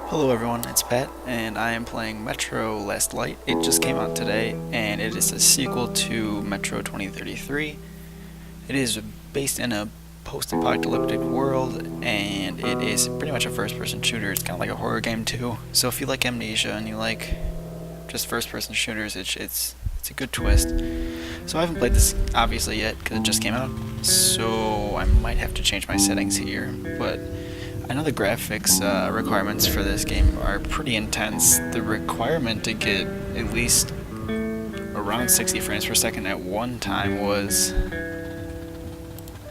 Hello everyone, it's Pat, and I am playing Metro Last Light. It just came out today, and it is a sequel to Metro 2033. It is based in a post-apocalyptic world, and it is pretty much a first-person shooter. It's kind of like a horror game too. So if you like Amnesia and you like just first-person shooters, it's a good twist. So I haven't played this obviously yet because it just came out, so I might have to change my settings here, but I know the graphics requirements for this game are pretty intense. The requirement to get at least around 60 frames per second at one time was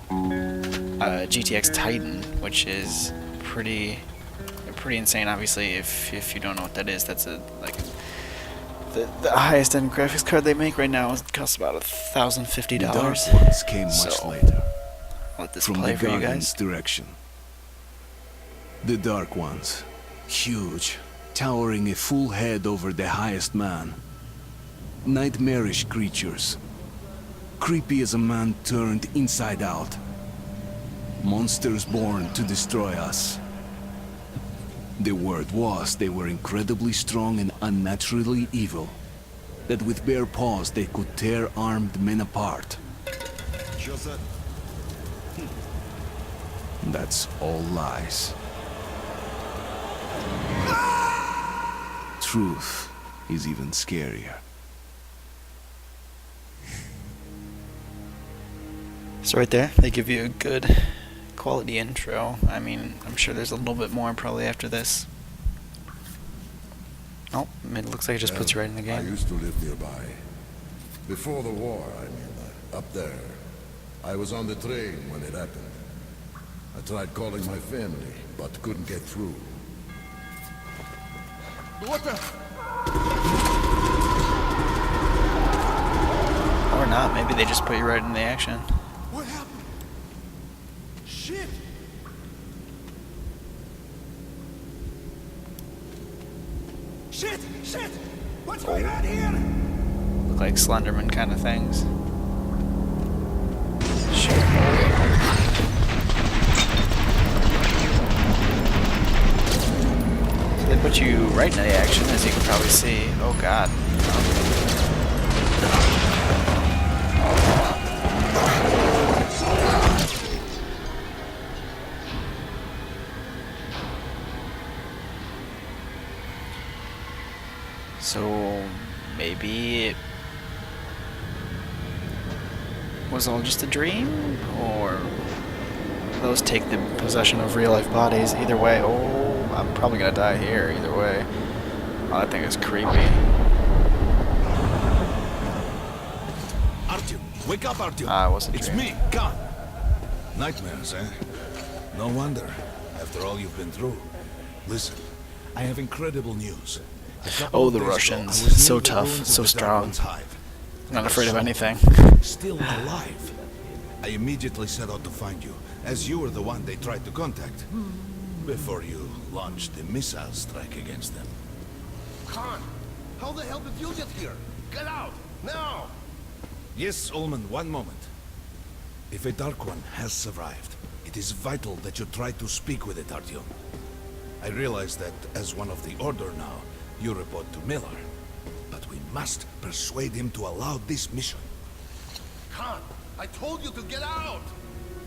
GTX Titan, which is pretty insane. Obviously, if you don't know what that is, that's the highest end graphics card they make right now. It costs about $1,050. The dark ones came much later. I'll let this from play the for you Guardian's guys. direction. The Dark Ones, huge, towering a full head over the highest man. Nightmarish creatures, creepy as a man turned inside out. Monsters born to destroy us. The word was they were incredibly strong and unnaturally evil. That with bare paws they could tear armed men apart. That's all lies. Truth is even scarier. So right there, they give you a good quality intro. I mean, I'm sure there's a little bit more probably after this. Oh, it looks like it just puts you right in the I game. used to live nearby. Before the war, up there. I was on the train when it happened. I tried calling my family, but couldn't get through. What the? Or not, maybe they just put you right in the action. What happened? Shit! Shit! Shit! What's going on here? Look like Slenderman kind of things. Shit. So they put you right in the action, as you can probably see. Oh god. So maybe it was all just a dream, or those take the possession of real life bodies. Either way, oh, I'm probably gonna die here. Either way, oh, that thing is creepy. Artyom, wake up, Artyom. Ah, it wasn't It's dreaming. me, Khan. Nightmares, eh? No wonder, after all you've been through. Listen, I have incredible news. Oh, the Russians. So tough, so strong. Not afraid of anything. Still alive. I immediately set out to find you, as you were the one they tried to contact. Before you launched the missile strike against them. Khan, how the hell did you get here? Get out! Now! Yes, Ullman, one moment. If a Dark One has survived, it is vital that you try to speak with it, Artyom. I realize that, as one of the Order now, you report to Miller. But we must persuade him to allow this mission. Khan, I told you to get out!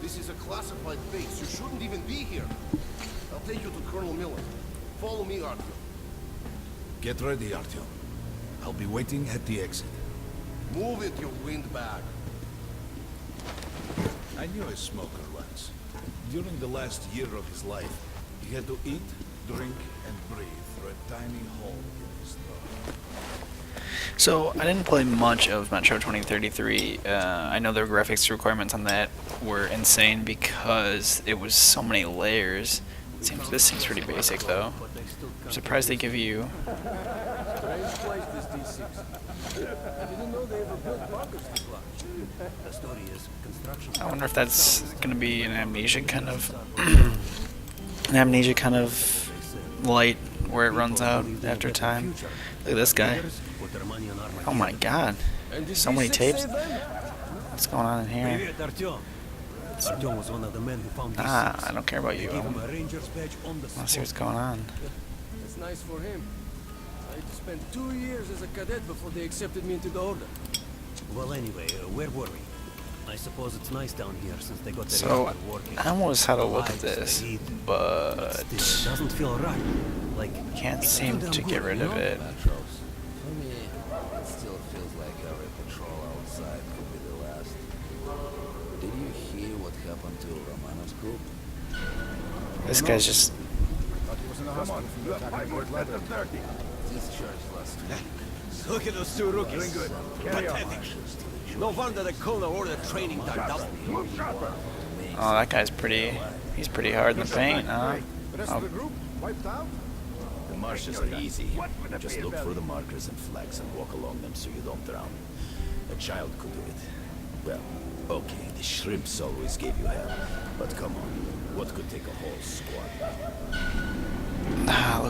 This is a classified base. You shouldn't even be here. I'll take you to Colonel Miller. Follow me, Artyom. Get ready, Artyom. I'll be waiting at the exit. Move it, you windbag. I knew a smoker once. During the last year of his life, he had to eat, drink, and breathe through a tiny hole in his throat. So I didn't play much of Metro 2033. I know the graphics requirements on that were insane because it was so many layers. This seems pretty basic though. I'm surprised they give you. I wonder if that's gonna be an amnesia kind of light where it runs out after time. Look at this guy. Oh my god. So many tapes. What's going on in here? Artyom was one of the men who found this. I don't care about you. I Gave him want a ranger's badge on the to see spot. what's going on. That's nice for him. I had to spend 2 years as a cadet before they accepted me into the order. Well, anyway, where were we? I suppose it's nice down here since they got the So I almost had a look at this, but It doesn't feel right. Like can't seem to get rid of it. For me, it still feels like every patrol outside could be the last. Did you hear what happened to Romanov's group? This guy's just Discharged last week. Look at those two rookies. Pathetic. No wonder the Kona ordered training done double. oh, that guy's pretty. He's pretty hard in the paint, huh? Oh, The marshes are easy. Just look for the markers and flags and walk along them so you don't drown. A child could do it. Well, okay, the shrimps always gave you hell. But come on, what could take a whole squad?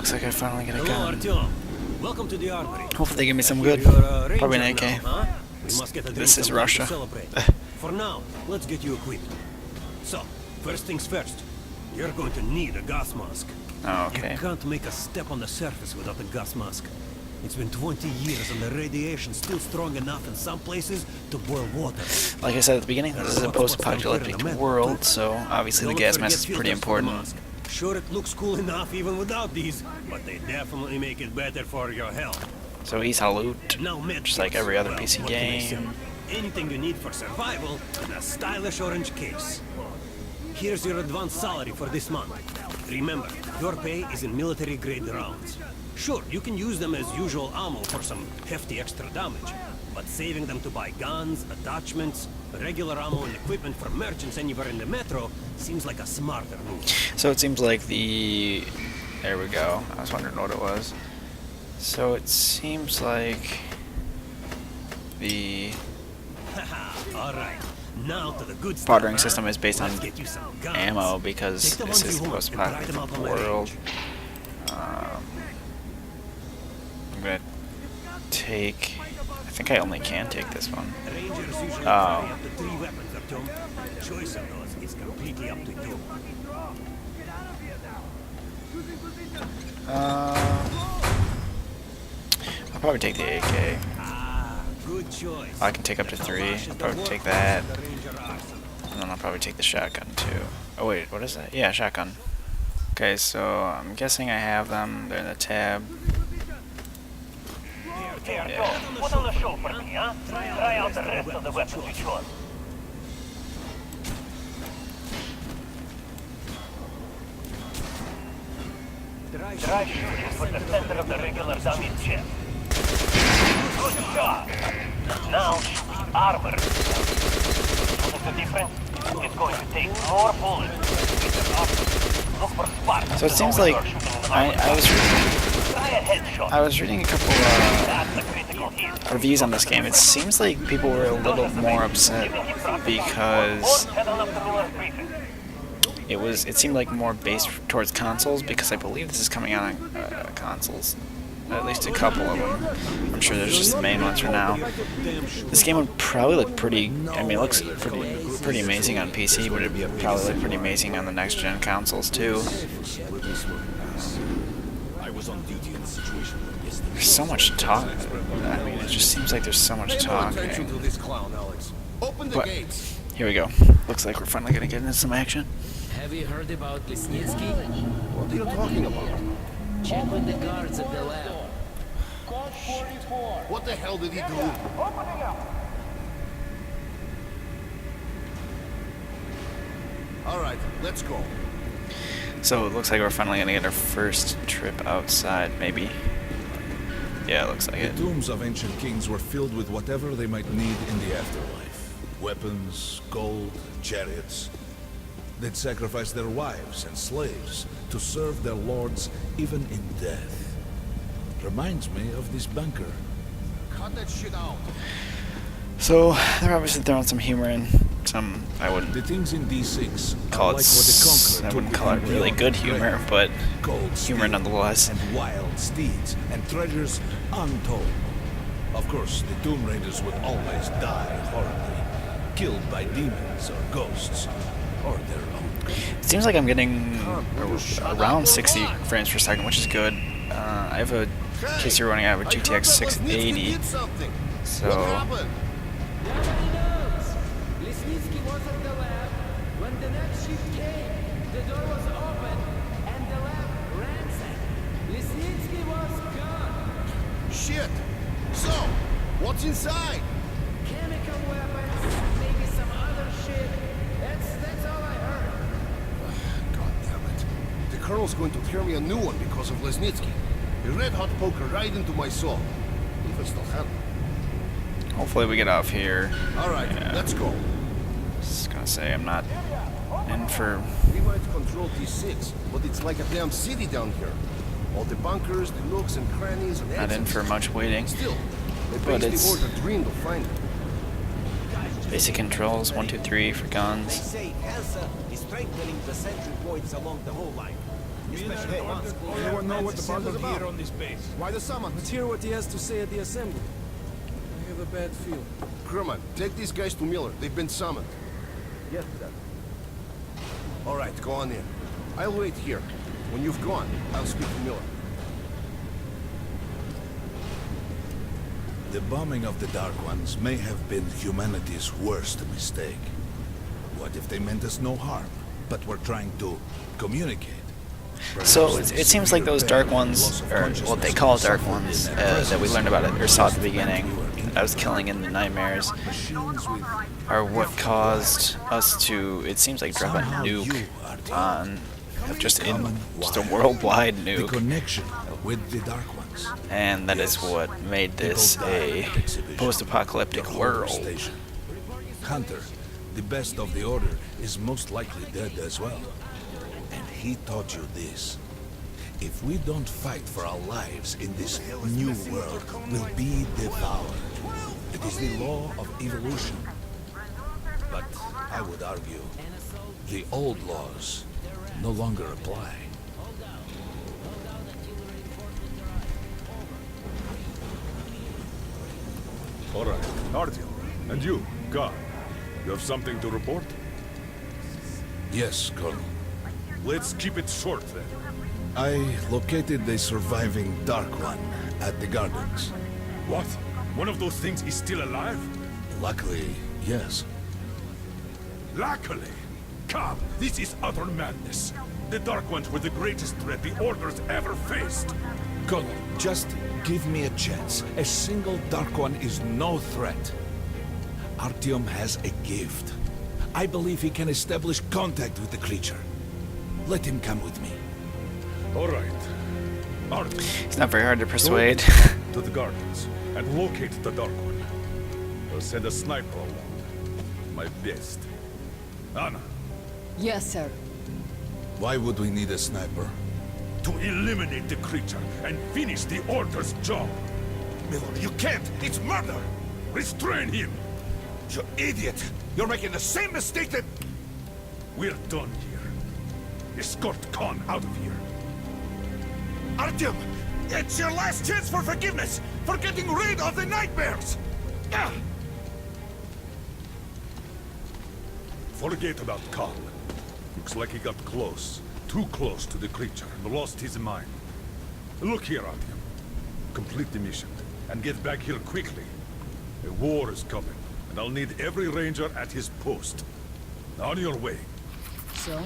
looks like I finally get a Hello, gun. Artyom. Welcome to the armory. Hopefully they give me some good. You're a Probably an ranger AK. now, huh? We must get a This drink is sometime Russia. to celebrate. For now, let's get you equipped. So, first things first. You're going to need a gas mask. Oh, okay. You can't make a step on the surface without a gas mask. It's been 20 years and the radiation's still strong enough in some places to boil water. Like I said at the beginning, this is a post-apocalyptic world, so obviously the Don't gas forget mask is pretty filters for the important. mask. Sure, it looks cool enough even without these, but they definitely make it better for your health. So he's a loot, Now, just like every other well, PC what can I say? game. Anything you need for survival in a stylish orange case. Here's your advance salary for this month. Remember, your pay is in military-grade rounds. Sure, you can use them as usual ammo for some hefty extra damage, but saving them to buy guns, attachments, regular ammo and equipment for merchants anywhere in the metro seems like a smarter move. So it seems like the... There we go. I was wondering what it was. So it seems like the All right, now to the good stuff, bartering huh? system is based on Let's get you some guns. ammo because Take the this ones is you the want and try them out post-apocalyptic on the world. range. I'm gonna take... I think I only can take this one. Rangers usually Oh. carry up to 3 weapons, Artyom. The choice of those is completely up to you. I'll probably take the AK. Ah, good choice. I can take up to 3. I'll probably take that. And then I'll probably take the shotgun too. Oh wait, what is that? Yeah, shotgun. Okay, so I'm guessing I have them. They're in the tab. Yeah. Put on the show for me, huh? Try out the rest of the weapons you chose. Try shooting for the center of the regular dummy's chest. Good shot! Now shoot the armor. Notice the difference? It's going to take more bullets. Look for sparks. So it seems like I was reading a couple That's the critical hit. reviews on this game. It seems like people were a little more upset because Head on up to Miller's briefing. it seemed like more based towards consoles because I believe this is coming out on consoles. At least a couple of them. I'm sure there's just the main ones for now. This game would probably look pretty. I mean, it looks pretty amazing on PC, but it'd probably look pretty amazing on the next gen consoles too. There's so much talk. I mean, it just seems like there's so much talking. this clown, Alex. Open the But gates. here we go. Looks like we're finally gonna get into some action. Have you heard about Lesnitsky? What are you talking about? Check with the guards at the lab. What the hell did he do? All right, let's go. So it looks like we're finally gonna get our first trip outside, maybe. Yeah, it looks like The it. tombs of ancient kings were filled with whatever they might need in the afterlife. Weapons, gold, chariots. They'd sacrifice their wives and slaves to serve their lords even in death. Reminds me of this bunker. Cut that shit out. So they're obviously throwing some humor in. Some I wouldn't The things in D6 call are it. like what the Conqueror I took wouldn't call it with him really beyond good the humor, grave. but Gold humor steel nonetheless. And wild steeds and treasures untold. Of course, the Tomb Raiders would always die horribly, killed by demons or ghosts, or their own. It seems like I'm getting around 60 frames per second, which is good. I have a, in case you're running, I have a GTX 680. So Nobody knows. Lesnitsky was at the lab. When the next ship came, the door was open and the lab ransacked. Lesnitsky was gone. Shit! So, what's inside? Chemical weapons, maybe some other shit. That's all I heard. God damn it. The Colonel's going to tear me a new one because of Lesnitsky. A red-hot poker right into my soul. If I still have it. hopefully we get out of here. Alright, let's go. Just gonna say I'm not in for. We might control T6, but it's like a damn city down here. All the bunkers, the nooks and crannies and Not in exits. for much waiting. Still, the But base it's- the order dreamed of finding. Basic controls 1, 2, 3 for They guns. say Hansa is strengthening the sentry points along the whole line. Especially once. Anyone know what the bug is about? on this base. Why the summon? Let's hear what he has to say at the assembly. I have a bad feeling. Crewman, take these guys to Miller. They've been summoned. Yes, sir. All right, go on in. I'll wait here. When you've gone, I'll speak to Miller. The bombing of the Dark Ones may have been humanity's worst mistake. What if they meant us no harm, but were trying to communicate? So it seems like those dark ones, or what they call dark ones, that we learned about it or saw at the beginning, that I was killing in the nightmares, are what caused us to, it seems like, drop a nuke on just a worldwide The nuke, connection with the Dark Ones. and that is what made this a post-apocalyptic world. Hunter, the best of the Order, is most likely dead as well. And he taught you this. If we don't fight for our lives in this new world, we'll be devoured. It is the law of evolution. But I would argue, the old laws no longer apply. All right, Artyom, and you, God, you have something to report? Yes, Colonel. Let's keep it short then. I located the surviving Dark One at the gardens. What? One of those things is still alive? Luckily, yes. Luckily! Come, this is utter madness. The Dark Ones were the greatest threat the Order's ever faced. Colonel, just give me a chance. A single Dark One is no threat. Artyom has a gift. I believe he can establish contact with the creature. Let him come with me. All right. Artyom, It's not very hard to persuade. to the gardens and locate the Dark One. I'll send a sniper along. My best. Anna, Yes, sir. Why would we need a sniper? to eliminate the creature and finish the Order's job. Miller, you can't! It's murder! Restrain him! You idiot! You're making the same mistake that... We're done here. Escort Khan out of here. Artyom! It's your last chance for forgiveness! For getting rid of the nightmares! Ah! Forget about Khan. Looks like he got close. Too close to the creature and lost his mind. Look here, Artyom. Complete the mission and get back here quickly. A war is coming, and I'll need every ranger at his post. On your way. So,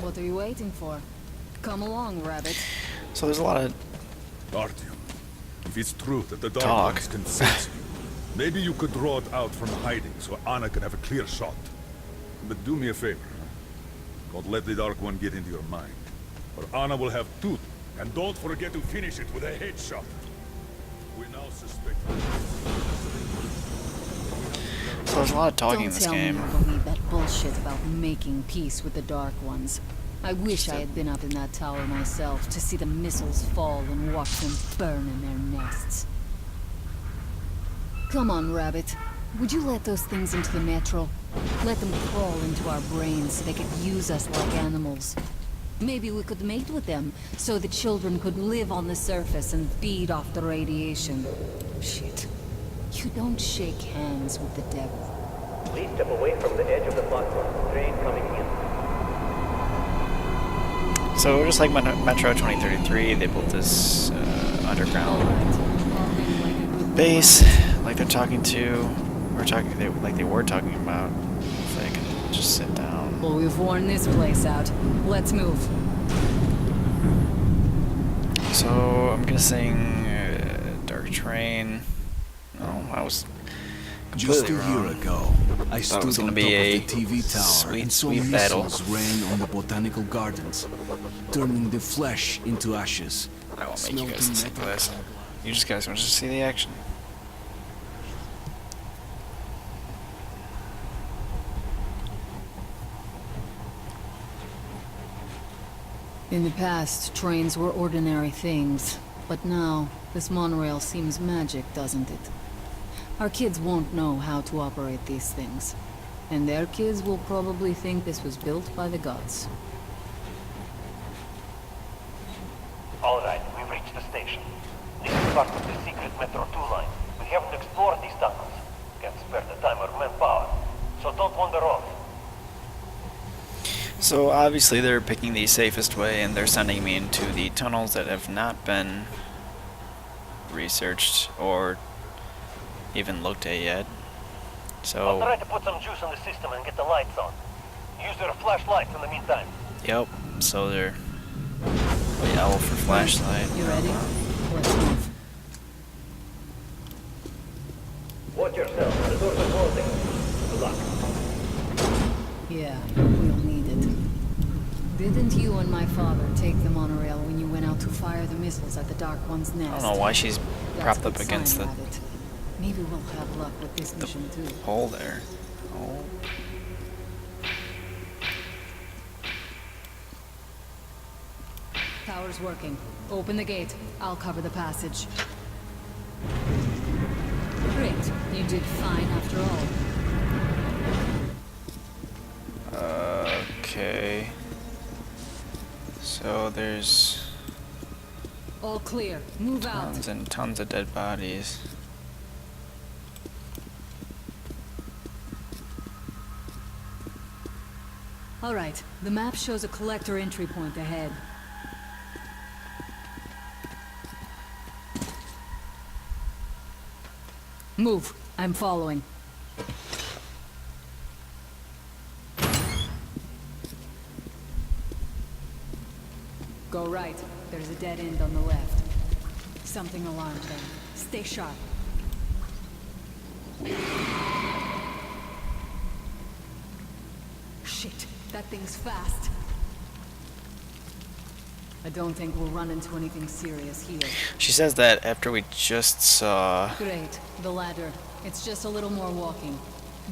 what are you waiting for? Come along, Rabbit. So there's a lot of Artyom, if it's true that the Dark Talk. Ones can sense you, maybe you could draw it out from hiding so Anna can have a clear shot. But do me a favor. Don't let the Dark One get into your mind. Or Anna will have tooth. And don't forget to finish it with a headshot. We now suspect... so there's a lot of talking Don't in this tell game. me I believe that bullshit about making peace with the Dark Ones. I wish I had been up in that tower myself to see the missiles fall and watch them burn in their nests. Come on, Rabbit. Would you let those things into the metro? Let them crawl into our brains so they could use us like animals. Maybe we could mate with them, so the children could live on the surface and feed off the radiation. Shit. You don't shake hands with the devil. Please step away from the edge of the platform. Train coming in. So just like Metro 2033, they built this underground base, like they're talking to, like they were talking about. If they can just sit down. Well, we've worn this place out. Let's move. So I'm guessing Dark Terrain. No, I was Just completely a year wrong. ago, I Thought it was stood gonna on top of be a the TV tower and saw sweet battle. missiles rain on the botanical gardens, turning the flesh into ashes. I won't make you guys Smelting listen to metal. this. You just guys want to see the action. In the past, trains were ordinary things. But now, this monorail seems magic, doesn't it? Our kids won't know how to operate these things. And their kids will probably think this was built by the gods. All right, we've reached the station. This is part of the secret Metro 2 line. We haven't explored these tunnels. Can't spare the time or manpower. So don't wander off. So obviously they're picking the safest way, and they're sending me into the tunnels that have not been researched or even looked at yet. I'll So, try to put some juice on the system and get the lights on. Use your flashlights in the meantime. yep. So they're the owl for flashlight. You ready? Let's move. Watch yourself. The doors are closing. Good luck. Yeah, we'll need it. Didn't you and my father take the monorail when you went out to fire the missiles at the Dark One's nest? I don't know why she's That's propped a up good against sign, the Rabbit. Maybe we'll have luck with this mission too. hole there. Oh. Tower's working. Open the gate. I'll cover the passage. Great. You did fine after all. Okay. So there's All clear. Move out. tons and tons of dead bodies. All right. The map shows a collector entry point ahead. Move. I'm following. Go right. There's a dead end on the left. Something alarmed them. Stay sharp. Shit, that thing's fast. I don't think we'll run into anything serious here. She says that after we just saw. Great, the ladder. It's just a little more walking.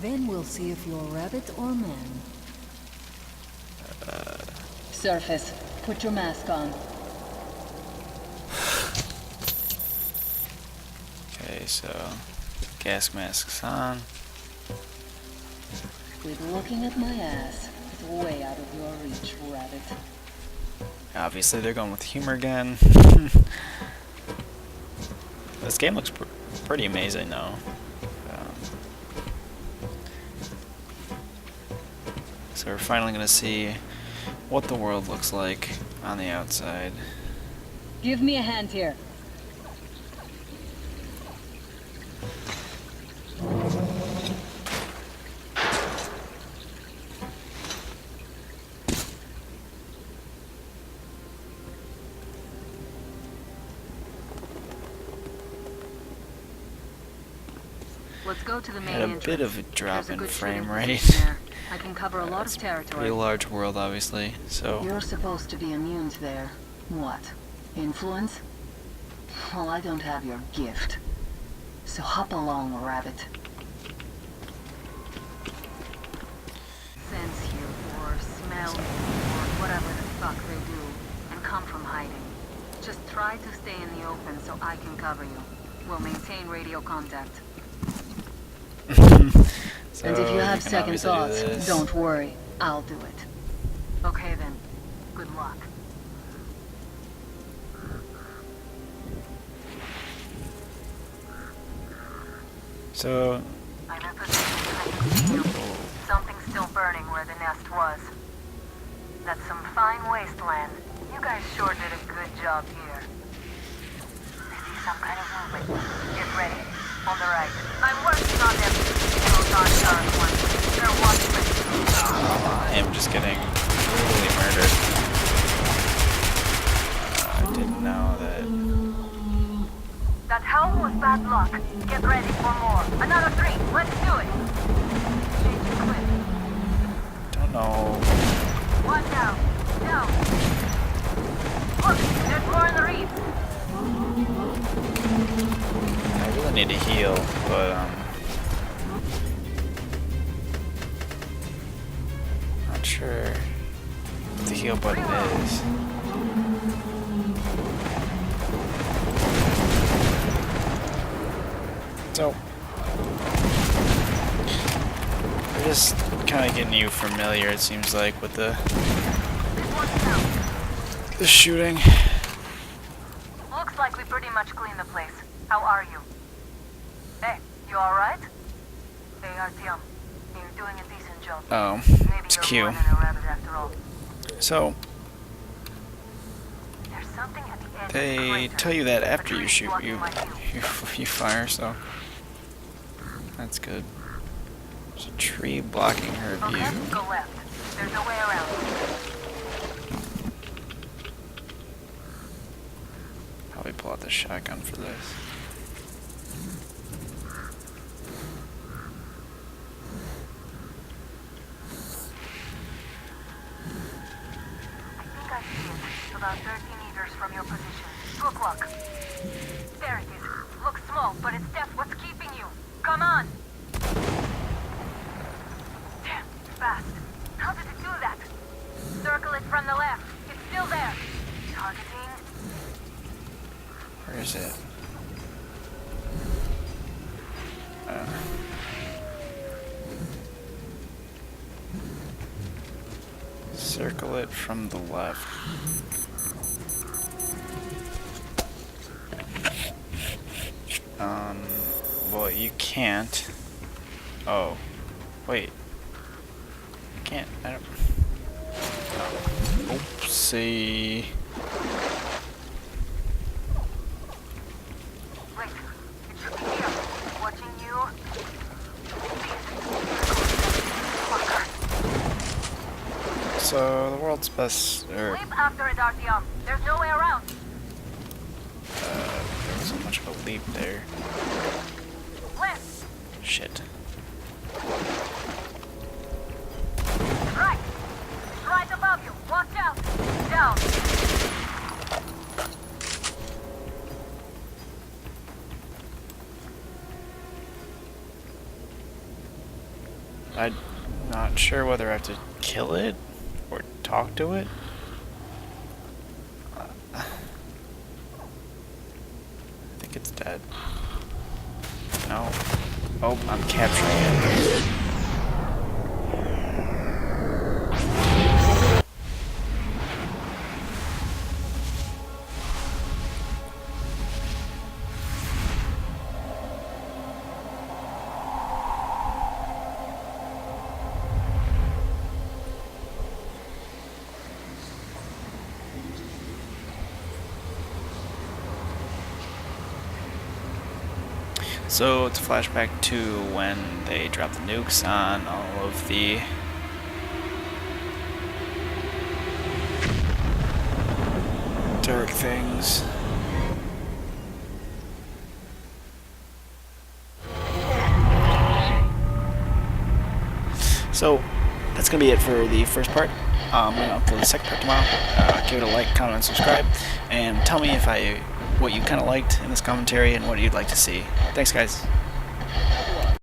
Then we'll see if you're rabbit or man. Surface, put your mask on. Okay, so gas masks on. Quit looking at my ass. It's way out of your reach, rabbit. Obviously, they're going with humor again. This game looks pretty amazing, though. So we're finally going to see what the world looks like on the outside. Give me a hand here. Let's go to the main Had a entrance. bit of a drop There's a in good frame shooting rate. position there. I can cover a lot It's of a pretty territory. large world, obviously. So You're supposed to be immune to their... what? Influence? Well, I don't have your gift. So hop along, rabbit. Sense you, or smell you, or whatever the fuck they do, and come from hiding. Just try to stay in the open so I can cover you. We'll maintain radio contact. So And if you have can second obviously do thoughts, this. don't worry. I'll do it. Okay then. Good luck. So I'm in position. I can see you. Something's still burning where the nest was. That's some fine wasteland. guys sure did a good job here. I see some kind of movement. Get ready. On the right. I'm working on them. Those aren't dark ones. They're watchmen. I am just getting brutally murdered. I didn't know that. That howl was bad luck. Get ready for more. Another 3. Let's do it. Changing clip. Don't know. One down. Down. Look, there's more in the reef. I really need to heal, but not sure what the heal button is. So we're just kind of getting you familiar, it seems like, with the shooting. Looks like we pretty much cleaned the place. How are you? Hey, you alright? Hey, Artyom, you're doing a decent job. Oh, Maybe it's you're Q. more than a rabbit after all. So There's something at the edge of the they crater. tell you that A after tree you shoot, blocking you my view. you fire. So that's good. There's a tree blocking her view. Okay, go left. There's no way around. Probably pull out the shotgun for this. I think I see it. About 30 meters from your position. 2 o'clock. There it is. Looks small, but it's that's what's keeping you. Come on! Damn, fast. How did it do that? Circle it from the left. It's still there. Targeting. Where is it? Circle it from the left. Well, you can't. Oh, wait. Can't. I don't. Oopsie. Wait, it should be here. Watching you. So the world's best, or Leap after it, Artyom. There's no way around. there wasn't much of a leap there. Left. Shit. Right. It's right above you. Watch out. Down. I'm not sure whether I have to kill it or talk to it. I think it's dead. No. Oh, I'm capturing it. So it's a flashback to when they dropped the nukes on all of the dark things. So that's gonna be it for the first part. I'm gonna upload the second part tomorrow. Give it a like, comment, and subscribe, and tell me what you kind of liked in this commentary and what you'd like to see. Thanks, guys.